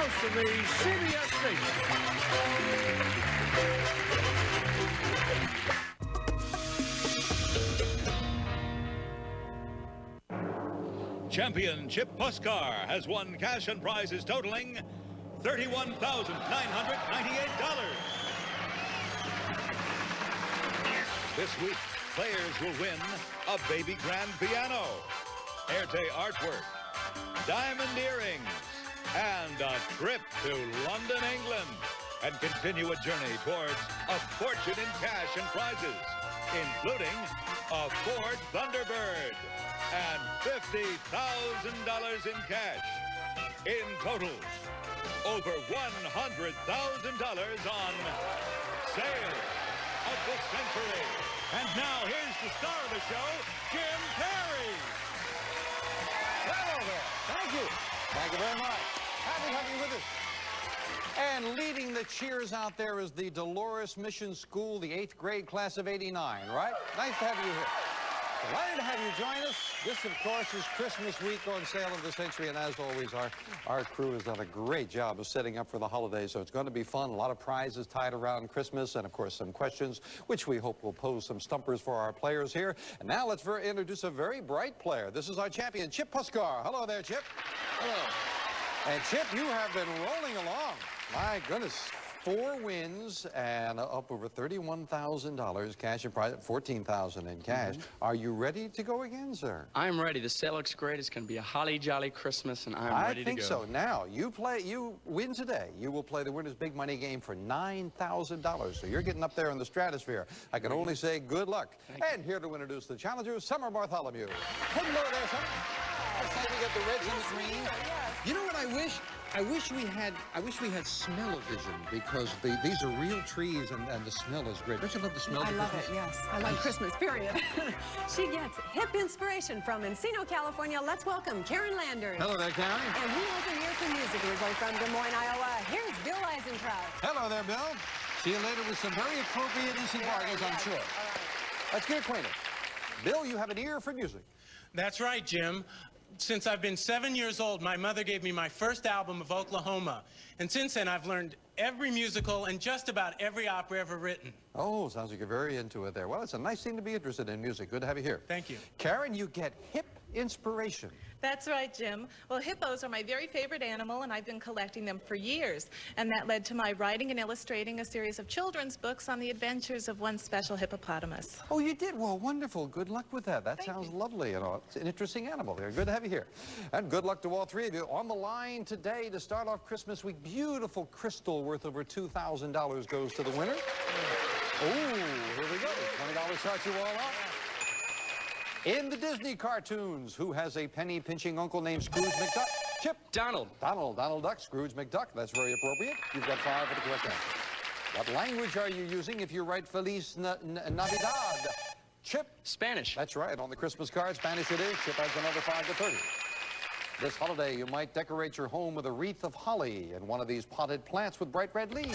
coast of the CBS station. Champion Chip Puskar has won cash and prizes totaling $31,998. This week, players will win a baby grand piano, Erte artwork, diamond earrings, and a trip to London, England, and continue a journey towards a fortune in cash and prizes, including a Ford Thunderbird and $50,000 in cash. In total, over $100,000 on Sale of the Century. And now here's the star of the show, Jim Perry. Hello there. Thank you. Thank you very much. Happy to have you with us. And leading the cheers out there is the Dolores Mission School, the 8th grade class of '89, right? Nice to have you here. Delighted to have you join us. This, of course, is Christmas week on Sale of the Century, and as always, our crew has done a great job of setting up for the holidays, so it's going to be fun. A lot of prizes tied around Christmas, and, of course, some questions, which we hope will pose some stumpers for our players here. And now let's introduce a very bright player. This is our champion, Chip Puskar. Hello there, Chip. Hello. And, Chip, you have been rolling along. My goodness. 4 wins and up over $31,000 cash and prize, $14,000 in cash. Are you ready to go again, sir? I'm ready. The sale looks great. It's going to be a holly jolly Christmas, and I'm ready to go. I think so. Now, you win today. You will play the winner's big money game for $9,000. So you're getting up there in the stratosphere. I can only say good luck. And here to introduce the challengers, Summer Bartholomew. Hello there, Summer. Let's say we get the reds and the green. You know what I wish? I wish we had smell-o-vision, because these are real trees and the smell is great. Don't you love the smell of Christmas? I love it, yes. I love Christmas, period. She gets hip inspiration from Encino, California. Let's welcome Karen Landers. Hello there, Karen. And he has an ear for music, originally from Des Moines, Iowa. Here's Bill Eisenkraut. Hello there, Bill. See you later with some very appropriate instant bargains, I'm sure. Let's get acquainted. Bill, you have an ear for music. That's right, Jim. Since I've been 7 years old, my mother gave me my first album of Oklahoma. And since then, I've learned every musical and just about every opera ever written. Oh, sounds like you're very into it there. Well, it's a nice thing to be interested in music. Good to have you here. Thank you. Karen, you get hip inspiration. That's right, Jim. Well, hippos are my very favorite animal, and I've been collecting them for years. And that led to my writing and illustrating a series of children's books on the adventures of one special hippopotamus. Oh, you did? Well, wonderful. Good luck with that. That sounds lovely. You know, it's an interesting animal there. Good to have you here. And good luck to all three of you. On the line today to start off Christmas week, beautiful crystal worth over $2,000 goes to the winner. Oh, here we go. $20 starts you all off. In the Disney cartoons, who has a penny-pinching uncle named Scrooge McDuck? Chip. Donald. Donald Duck, Scrooge McDuck. That's very appropriate. You've got 5 for the correct answer. What language are you using if you write Feliz Navidad? Chip. Spanish. That's right. On the Christmas card, Spanish it is. Chip adds another 5 to 30. This holiday, you might decorate your home with a wreath of holly and one of these potted plants with bright red leaves.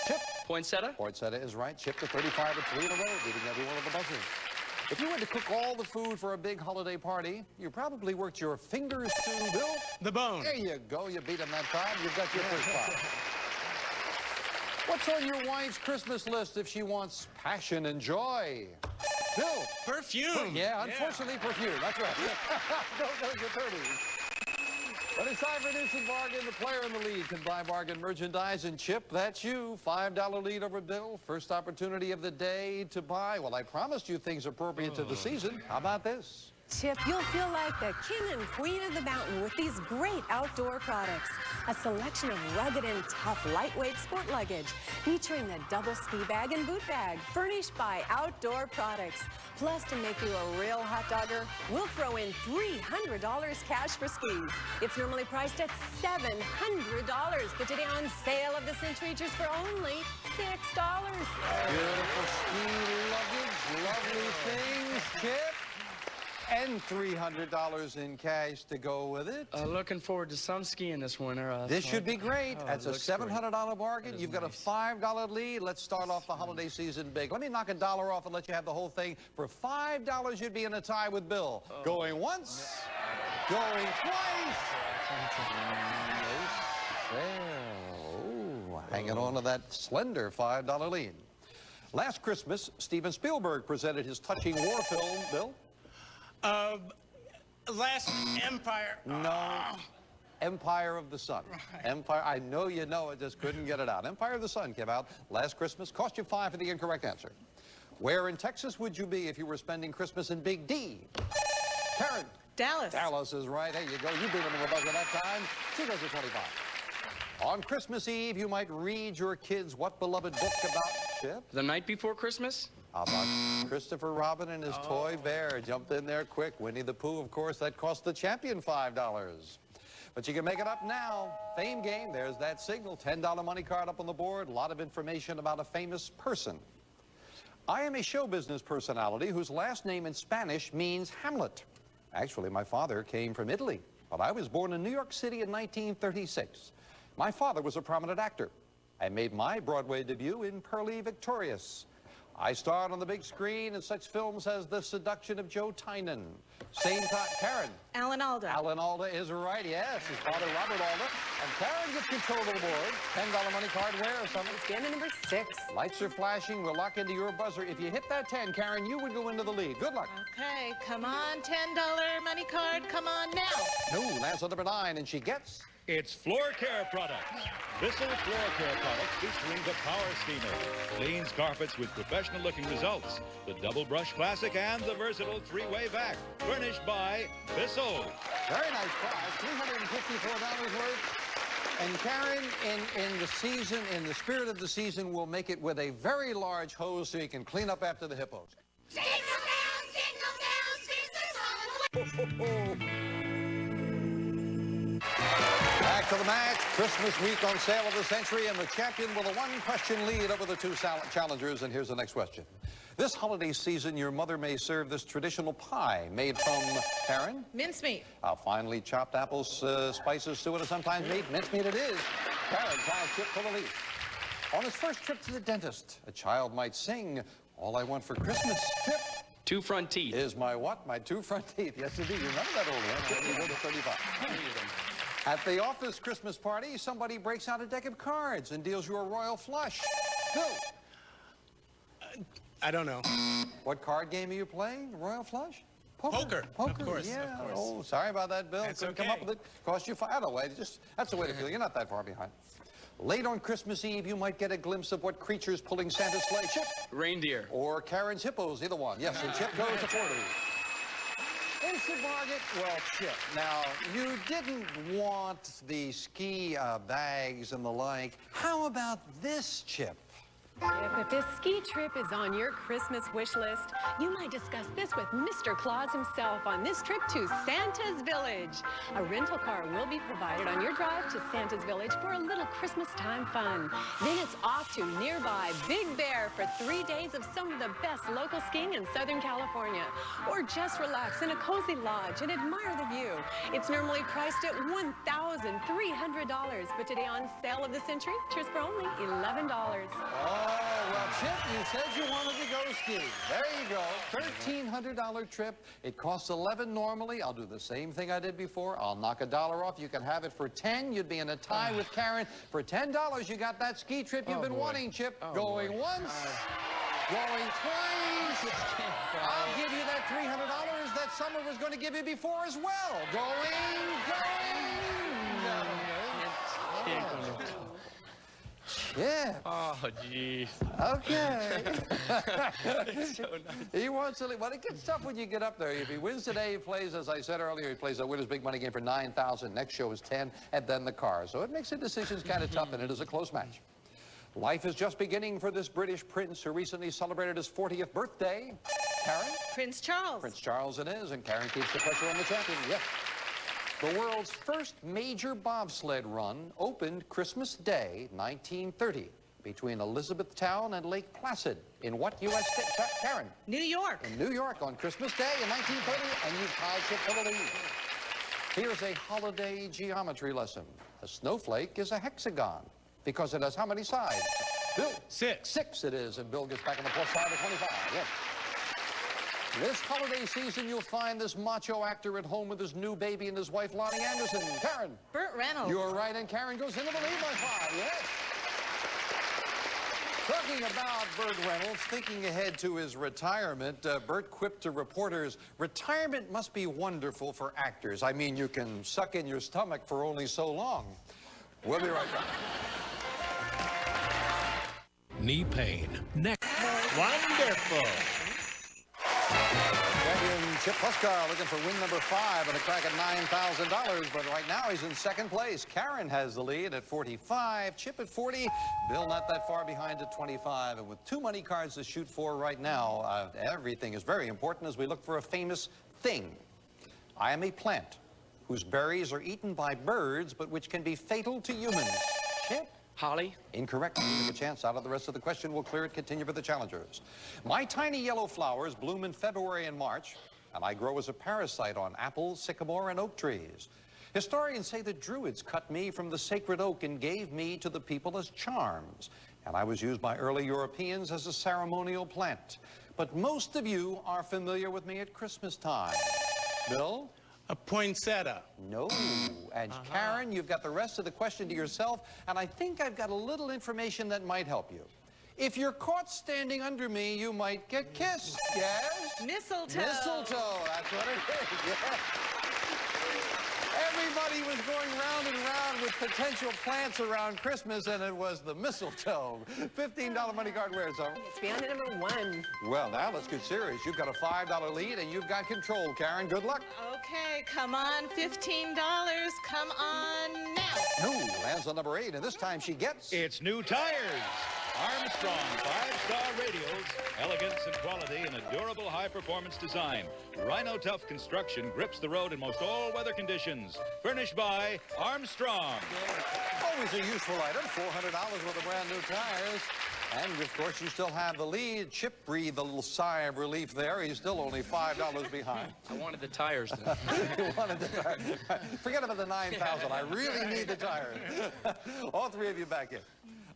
Chip. Poinsettia. Poinsettia is right. Chip to 35 and 3 in a row, beating every one of the buzzers. If you had to cook all the food for a big holiday party, you probably worked your fingers to, Bill? The bone. There you go. You beat him that time. You've got your first 5. What's on your wife's Christmas list if she wants passion and joy? Bill? Perfume. Yeah, unfortunately, perfume. That's right. Those are 30s. But it's time for an instant bargain. The player in the lead can buy bargain merchandise. And Chip, that's you. $5 lead over Bill. First opportunity of the day to buy. Well, I promised you things appropriate to the season. How about this? Chip, you'll feel like the king and queen of the mountain with these great outdoor products. A selection of rugged and tough lightweight sport luggage featuring the double ski bag and boot bag furnished by Outdoor Products. Plus, to make you a real hot dogger, we'll throw in $300 cash for skis. It's normally priced at $700, but today on Sale of the Century just for only $6. Beautiful ski luggage, lovely things, Chip. And $300 in cash to go with it. Looking forward to some skiing this winter. This should be great. That's a $700 bargain. You've got nice. a $5 lead. Let's start off the holiday season big. Let me knock $1 off and let you have the whole thing. For $5, you'd be in a tie with Bill. Going once, going twice. There. hanging on to that slender $5 lead. Last Christmas, Steven Spielberg presented his touching war film, Bill? Last Empire. No. Empire of the Sun. Right. Empire, I know you know it, just couldn't get it out. Empire of the Sun came out last Christmas, cost you $5 for the incorrect answer. Where in Texas would you be if you were spending Christmas in Big D? Karen. Dallas. Dallas is right. There you go. You beat him in the buzzer that time. She goes to 25. On Christmas Eve, you might read your kids what beloved book about, Chip? The Night Before Christmas? How about Christopher Robin and his toy bear? Jumped in there quick. Winnie the Pooh, of course, that cost the champion $5. But you can make it up now. Fame game, there's that signal. $10 money card up on the board. A lot of information about a famous person. I am a show business personality whose last name in Spanish means Hamlet. Actually, my father came from Italy, but I was born in New York City in 1936. My father was a prominent actor. I made my Broadway debut in Pearly Victorious. I starred on the big screen in such films as The Seduction of Joe Tynan. Same time, Karen. Alan Alda. Alan Alda is right, yes. His father, Robert Alda. And Karen gets control of the board. $10 money card where or something? It's game number 6. Lights are flashing. We'll lock into your buzzer. If you hit that 10, Karen, you would go into the lead. Good luck. Okay, come on, $10 money card. Come on now. No, lands on number 9, and she gets... It's floor care products. Bissell Floor Care products featuring the Power Steamer. Cleans carpets with professional-looking results. The Double Brush Classic and the versatile 3-way vac. Furnished by Bissell. Very nice prize, $354 worth. And Karen, in the spirit of the season, will make it with a very large hose so you can clean up after the hippos. Signal down, signal down, Christmas on the way. Back to the match. Christmas week on sale of the century, and the champion with a one-question lead over the two challengers. And here's the next question. This holiday season, your mother may serve this traditional pie made from, Karen? Mincemeat. Finely chopped apples, spices, suet, or sometimes meat. Mincemeat it is. Karen ties Chip for the lead. On his first trip to the dentist, a child might sing, "All I Want for Christmas," Chip, 2 front teeth. is my what? My 2 front teeth. Yes, indeed. You remember that old one. Chip, you go to 35. At the office Christmas party, somebody breaks out a deck of cards and deals you a royal flush. Who? I don't know. What card game are you playing? Royal flush? Poker. Poker. Of course, Yeah. of course. Oh, sorry about that, Bill. That's Couldn't come up okay. with it. Cost you $5. Way. That's the way to feel. You're not that far behind. Late on Christmas Eve, you might get a glimpse of what creature's pulling Santa's sleigh. Chip. Reindeer. Or Karen's hippos, either one. Yes, and Chip goes to 40. Instant bargain. Well, Chip, now, you didn't want the ski bags and the like. How about this, Chip? If this ski trip is on your Christmas wish list, you might discuss this with Mr. Claus himself on this trip to Santa's Village. A rental car will be provided on your drive to Santa's Village for a little Christmas time fun. Then it's off to nearby Big Bear for 3 days of some of the best local skiing in Southern California. Or just relax in a cozy lodge and admire the view. It's normally priced at $1,300, but today on sale of the century, cheers for only $11. Oh, well, Chip, you said you wanted to go skiing. There you go. $1,300 trip. It costs $11 normally. I'll do the same thing I did before. I'll knock $1 off. You can have it for $10. You'd be in a tie with Karen. For $10, you got that ski trip you've been wanting, Chip. Going once, going twice. I'll give you that $300 that Summer was going to give you before as well. Going. Yeah. Oh, geez. Okay. So nice. He wants to leave. Well, it gets tough when you get up there. If he wins today, he plays, as I said earlier, he plays a winner's big money game for $9,000. Next show is 10, and then the car. So it makes the decisions kind of tough, and it is a close match. Life is just beginning for this British prince who recently celebrated his 40th birthday. Karen? Prince Charles. Prince Charles it is, and Karen keeps the pressure on the champion. Yes. The world's first major bobsled run opened Christmas Day, 1930, between Elizabethtown and Lake Placid. In what U.S. state? Karen? New York. In New York on Christmas Day in 1930, and you've tied Chip for the lead. Here's a holiday geometry lesson. A snowflake is a hexagon because it has how many sides? Bill? 6. 6 it is, and Bill gets back on the plus side of 25. Yes. This holiday season, you'll find this macho actor at home with his new baby and his wife, Lonnie Anderson. Karen? Burt Reynolds. You're right, and Karen goes into the lead by 5. Yes. Talking about Burt Reynolds, thinking ahead to his retirement, Burt quipped to reporters, retirement must be wonderful for actors. I mean, you can suck in your stomach for only so long. We'll be right back. Knee pain. Neck. Wonderful. Champion Chip Huskar looking for win number 5 and a crack at $9,000, but right now he's in second place. Karen has the lead at 45, Chip at 40, Bill not that far behind at 25, and with 2 money cards to shoot for right now, everything is very important as we look for a famous thing. I am a plant whose berries are eaten by birds, but which can be fatal to humans. Chip? Holly? Incorrect. Take a chance out of the rest of the question. We'll clear it. Continue for the challengers. My tiny yellow flowers bloom in February and March, and I grow as a parasite on apples, sycamore, and oak trees. Historians say that druids cut me from the sacred oak and gave me to the people as charms, and I was used by early Europeans as a ceremonial plant. But most of you are familiar with me at Christmas time. Bill? A poinsettia. No. And Karen, you've got the rest of the question to yourself, and I think I've got a little information that might help you. If you're caught standing under me, you might get kissed. Yes? Mistletoe. Mistletoe, that's what it is. Yes. Everybody was going round and round with potential plants around Christmas, and it was the mistletoe. $15 money card, where's it? It's beyond number 1. Well, now let's get serious. You've got a $5 lead, and you've got control, Karen. Good luck. Okay, come on, $15. Come on now. No, lands on number 8, and this time she gets... It's new tires. Armstrong 5-star radials, elegance and quality in a durable high-performance design. Rhino Tough construction grips the road in most all-weather conditions. Furnished by Armstrong. Always a useful item, $400 worth of brand new tires. And, of course, you still have the lead. Chip breathed a little sigh of relief there. He's still only $5 behind. I wanted the tires then. You wanted the tires. Forget about the $9,000. I really need the tires. All 3 of you back in.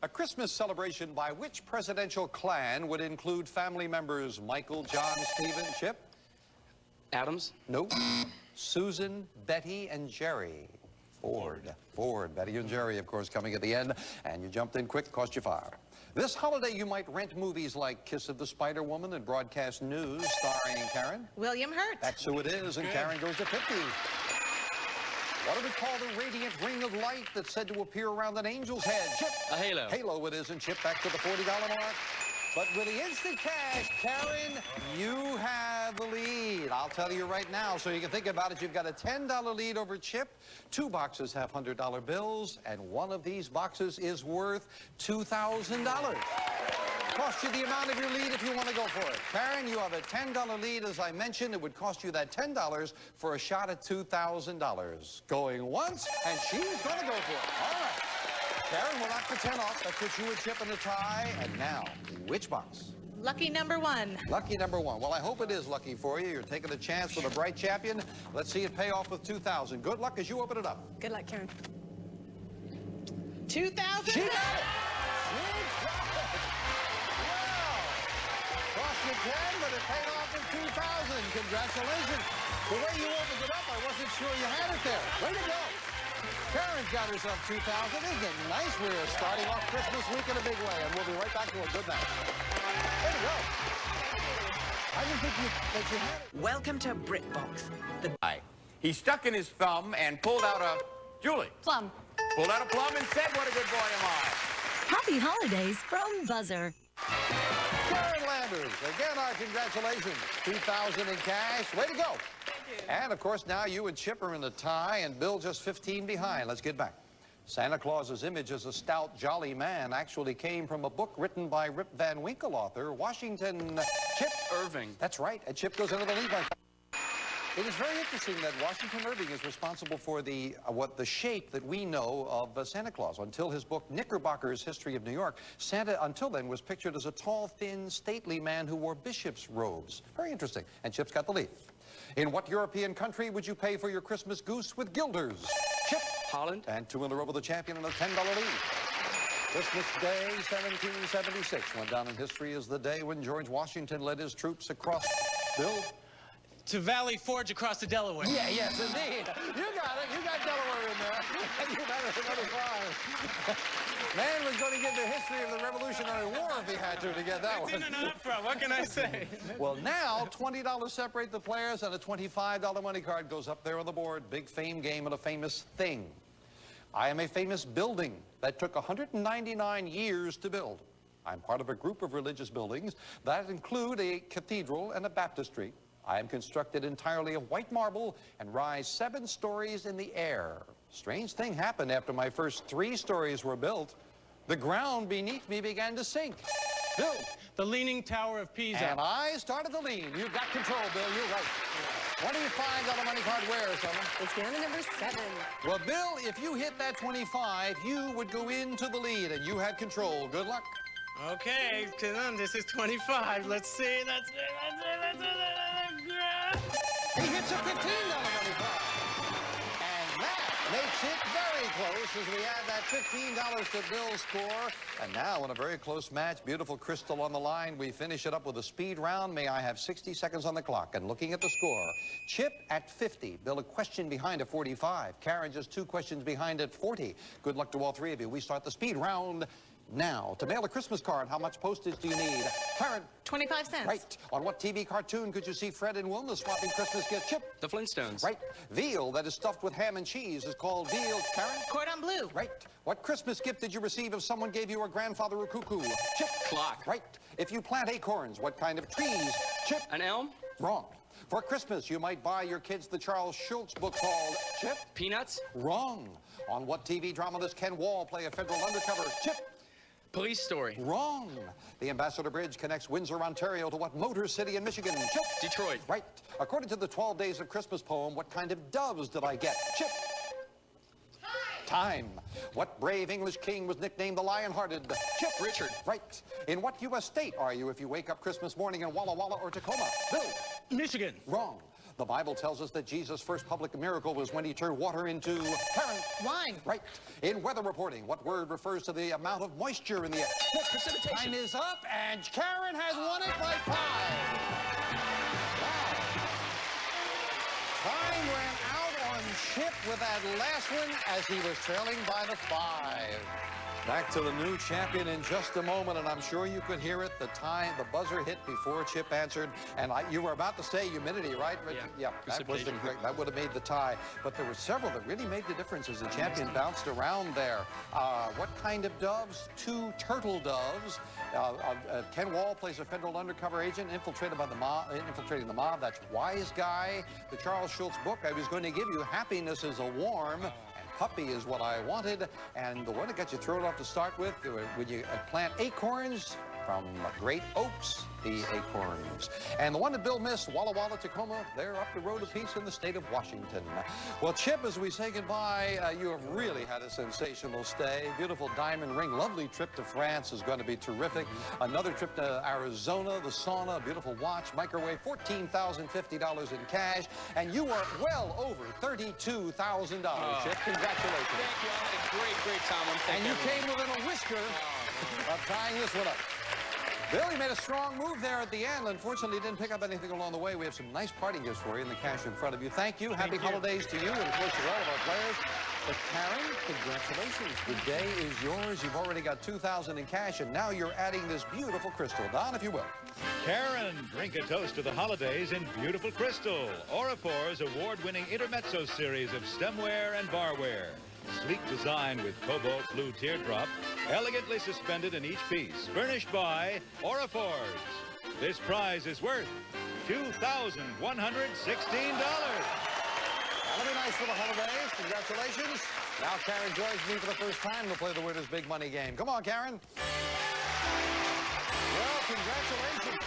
A Christmas celebration by which presidential clan would include family members Michael, John, Stephen, Chip? Adams? Nope. Susan, Betty, and Jerry. Ford. Betty and Jerry, of course, coming at the end. And you jumped in quick, cost you $5. This holiday, you might rent movies like Kiss of the Spider-Woman and broadcast news starring Karen. William Hurt. That's who it is, and Karen goes to 50. What do we call the radiant ring of light that's said to appear around an angel's head? Chip. A halo. Halo it is, and Chip back to the $40 mark. But with the instant cash, Karen, you have the lead. I'll tell you right now, so you can think about it. You've got a $10 lead over Chip. 2 boxes have $100 bills, and one of these boxes is worth $2,000. Cost you the amount of your lead if you want to go for it. Karen, you have a $10 lead. As I mentioned, it would cost you that $10 for a shot at $2,000. Going once, and she's going to go for it. All right. Karen, we'll knock the 10 off. That puts you and Chip in a tie. And now, which box? Lucky number 1. Lucky number 1. Well, I hope it is lucky for you. You're taking a chance with a bright champion. Let's see it pay off with $2,000. Good luck as you open it up. Good luck, Karen. $2,000. She got it. She got it. Cost you 10, but it paid off with $2,000. Congratulations. The way you opened it up, I wasn't sure you had it there. Way to go. Karen's got herself $2,000. Isn't it nice? We're starting off Christmas week in a big way, and we'll be right back to a good match. Way to go. I didn't think that you had it. Welcome to BritBox. He stuck in his thumb and pulled out a... Julie. Plum. Pulled out a plum and said, what a good boy am I. Happy holidays from Buzzer. Karen Landers, again, our congratulations. $2,000 in cash. Way to go. Thank you. And, of course, now you and Chip are in the tie, and Bill just 15 behind. Let's get back. Santa Claus's image as a stout, jolly man actually came from a book written by Rip Van Winkle author, Washington Chip Irving. That's right, and Chip goes into the lead. It is very interesting that Washington Irving is responsible for the shape that we know of Santa Claus. Until his book Knickerbocker's History of New York, Santa until then was pictured as a tall, thin, stately man who wore bishop's robes. Very interesting, and Chip's got the lead. In what European country would you pay for your Christmas goose with guilders? Chip. Holland. And 2 in a row with the champion and a $10 lead. Christmas Day, 1776, went down in history as the day when George Washington led his troops across... Bill? To Valley Forge across the Delaware. Yeah, yes, indeed. You got it. You got Delaware in there. And you added another 5. Man was going to give the history of the Revolutionary War if he had to get that one. It's in an opera. What can I say? Well, now $20 separate the players, and a $25 money card goes up there on the board. Big fame game and a famous thing. I am a famous building that took 199 years to build. I'm part of a group of religious buildings that include a cathedral and a baptistry. I am constructed entirely of white marble and rise 7 stories in the air. Strange thing happened after my first 3 stories were built. The ground beneath me began to sink. Bill. The Leaning Tower of Pisa. And I started to lean. You've got control, Bill. You're right. $25 money card where, Summer? It's down to number 7. Well, Bill, if you hit that 25, you would go into the lead, and you had control. Good luck. Okay, this is 25. Let's see. Let's see. He hits a $15 money card. And that makes it very close as we add that $15 to Bill's score. And now, in a very close match, beautiful Crystal on the line, we finish it up with a speed round. May I have 60 seconds on the clock? And looking at the score, Chip at 50, Bill a question behind at 45, Karen just 2 questions behind at 40. Good luck to all 3 of you. We start the speed round now. To mail a Christmas card, how much postage do you need? Karen? 25 cents. Right. On what TV cartoon could you see Fred and Wilma swapping Christmas gifts? Chip? The Flintstones. Right. Veal that is stuffed with ham and cheese is called veal. Karen? Cordon bleu. Right. What Christmas gift did you receive if someone gave you a grandfather a cuckoo? Chip? Clock. Right. If you plant acorns, what kind of trees? Chip? An elm. Wrong. For Christmas, you might buy your kids the Charles Schulz book called Chip? Peanuts. Wrong. On what TV drama does Ken Wall play a federal undercover? Chip? Police Story. Wrong. The Ambassador Bridge connects Windsor, Ontario to what motor city in Michigan? Chip? Detroit. Right. According to the 12 Days of Christmas poem, what kind of doves did I get? Chip? Time. What brave English king was nicknamed the Lion-Hearted? Chip? Richard. Right. In what U.S. state are you if you wake up Christmas morning in Walla Walla or Tacoma? Bill? Michigan. Wrong. The Bible tells us that Jesus' first public miracle was when he turned water into... Karen? Wine. Right. In weather reporting, what word refers to the amount of moisture in the air? Precipitation. Time is up, and Karen has won it by 5. Wow. Time ran out on Chip with that last one as he was trailing by the 5. Back to the new champion in just a moment, and I'm sure you could hear it. The buzzer hit before Chip answered, and you were about to say humidity, right? Yeah. That was correct. That would have made the tie. But there were several that really made the difference as the champion bounced around there. What kind of doves? 2 turtle doves. Ken Wall plays a federal undercover agent infiltrating the mob. That's Wise Guy. The Charles Schulz book I was going to give you, Happiness is a Warm. Puppy is what I wanted, and the one that got you thrown off to start with, when you plant acorns from great oaks, the acorns. And the one that Bill missed, Walla Walla, Tacoma, they're up the road a piece in the state of Washington. Well, Chip, as we say goodbye, you have really had a sensational stay. Beautiful diamond ring, lovely trip to France is going to be terrific. Another trip to Arizona, the sauna, a beautiful watch, microwave, $14,050 in cash, and you are well over $32,000, Chip. Congratulations. Thank you. I had a great time. And you came within a whisker of tying this one up. Billy made a strong move there at the end. Unfortunately, didn't pick up anything along the way. We have some nice party gifts for you in the cash in front of you. Thank you. Happy holidays to you and, of course, to all of our players. But, Karen, congratulations. The day is yours. You've already got $2,000 in cash, and now you're adding this beautiful crystal. Don, if you will. Karen, drink a toast to the holidays in beautiful crystal. Orafor's award-winning Intermezzo series of stemware and barware. Sleek design with cobalt blue teardrop, elegantly suspended in each piece, furnished by Orafor's. This prize is worth $2,116. That'll be nice for the holidays. Congratulations. Now Karen joins me for the first time to play the Winner's Big Money game. Come on, Karen. Well, congratulations.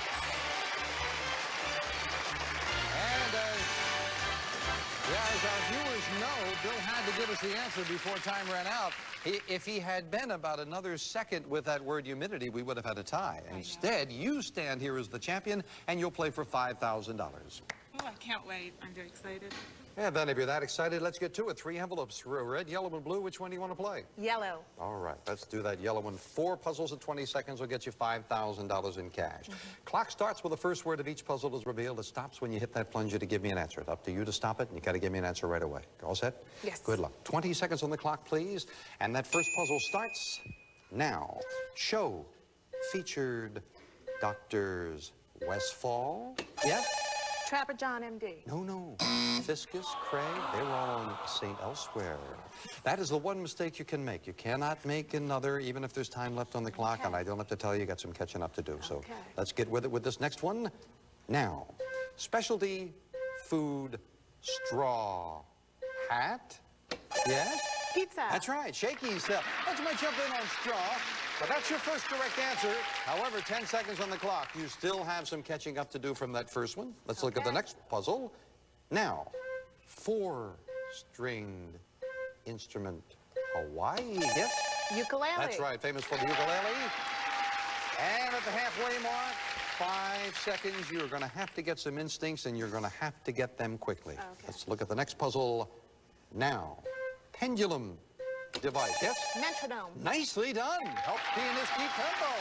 And as our viewers know, Bill had to give us the answer before time ran out. If he had been about another second with that word humidity, we would have had a tie. Instead, you stand here as the champion, and you'll play for $5,000. Oh, I can't wait. I'm very excited. And then if you're that excited, let's get to it. 3 envelopes, red, yellow, and blue. Which one do you want to play? Yellow. All right, let's do that yellow one. 4 puzzles in 20 seconds will get you $5,000 in cash. Clock starts when the first word of each puzzle is revealed. It stops when you hit that plunger to give me an answer. It's up to you to stop it, and you got to give me an answer right away. All set? Yes. Good luck. 20 seconds on the clock, please. And that first puzzle starts now. Show featured Doctors Westfall. Yes? Trapper John, M.D. No. Fiscus, Craig, they were all on St. Elsewhere. That is the one mistake you can make. You cannot make another, even if there's time left on the clock, and I don't have to tell you, you got some catching up to do. So let's get with it with this next one. Now, specialty food straw hat. Yes? Pizza. That's right. Shakey's. Let's jump in on straw. But that's your first correct answer. However, 10 seconds on the clock. You still have some catching up to do from that first one. Let's look at the next puzzle. Now, 4-stringed instrument, Hawaii. Yes? Ukulele. That's right. Famous for the ukulele. And at the halfway mark, 5 seconds. You're going to have to get some instincts, and you're going to have to get them quickly. Let's look at the next puzzle now. Pendulum device. Yes? Metronome. Nicely done. Helps pianist keep tempo.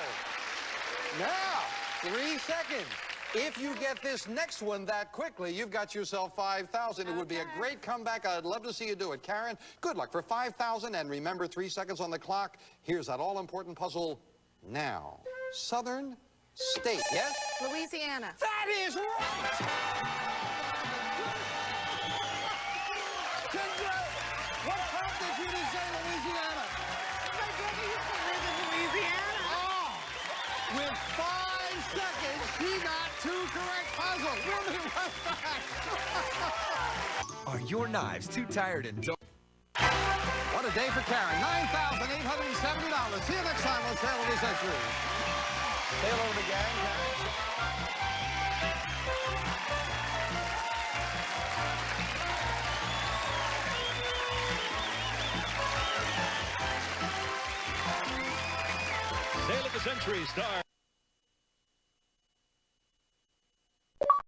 Now, 3 seconds. If you get this next one that quickly, you've got yourself $5,000. It would be a great comeback. I'd love to see you do it. Karen, good luck for $5,000. And remember, 3 seconds on the clock. Here's that all-important puzzle now. Southern state. Yes? Louisiana. That is right! What prompted you to say Louisiana? My brother used to live in Louisiana. Oh! With 5 seconds, she got 2 correct puzzles. We'll be right back. Are your knives too tired and dull? What a day for Karen. $9,870. See you next time on Sale of the Century. Say hello to the gang, Karen. Sale of the Century star.